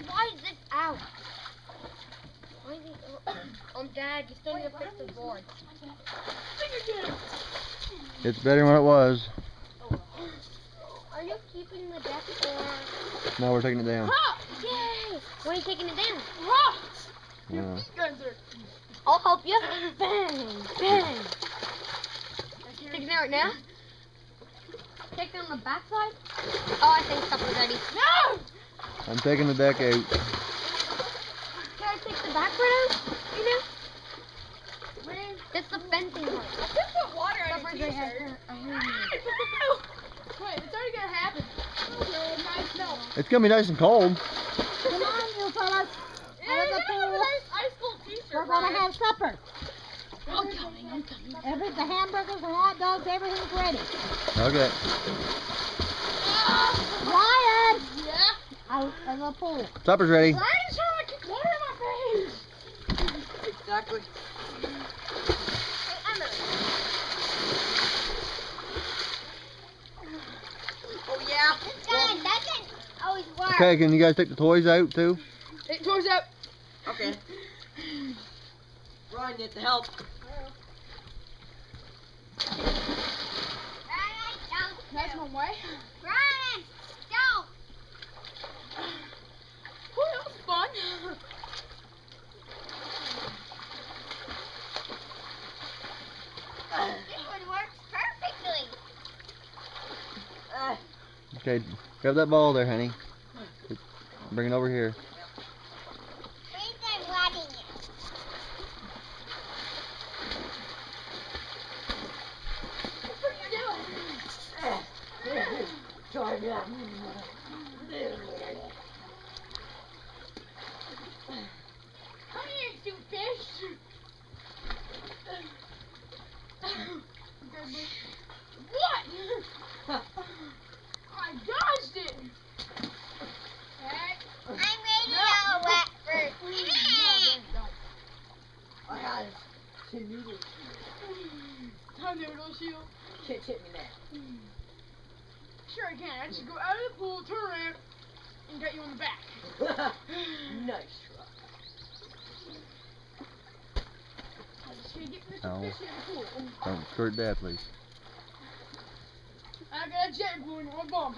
Why is this out? Why is it, Dad, you still need to fix the board. It's better than what it was. Are you keeping the deck or? No, we're taking it down. Yay! When are you taking it down? Yeah. I'll help you. Bang! Bang! Taking it down right now? Take it on the back side? Oh, I think supper's ready. No! I'm taking the deck out. Can I take the back part out? You know? It's the fencing part. I just put water on your t-shirt. Wait, it's already gonna happen. Nice milk. It's gonna be nice and cold. Come on, you fellas. Out of the pool. Ice cold t-shirt. We're gonna have supper. I'm coming. The hamburgers and hot dogs, everything's ready. Okay. Ryan! Yeah? Out of the pool. Supper's ready. Ryan's trying to kick water in my face. Exactly. Oh yeah. Dad, that doesn't always work. Okay, can you guys take the toys out too? Take toys out. Okay. Ryan needs the help. That's my way. Ryan, don't. Whew, that was fun. This one works perfectly. Okay, grab that ball there, honey. Bring it over here. Wait, I'm wetting it. Come here, you fish. What? I dodged it. Okay. I'm ready to go wet first. I got it. Two noodles. Noodle shield. Can't hit me now. Sure I can. I just go out of the pool, turn around, and get you on the back. Nice try. I just gotta get Mr. Ow. Fish in the pool. Don't squirt that, please. I got a jet going on my bum.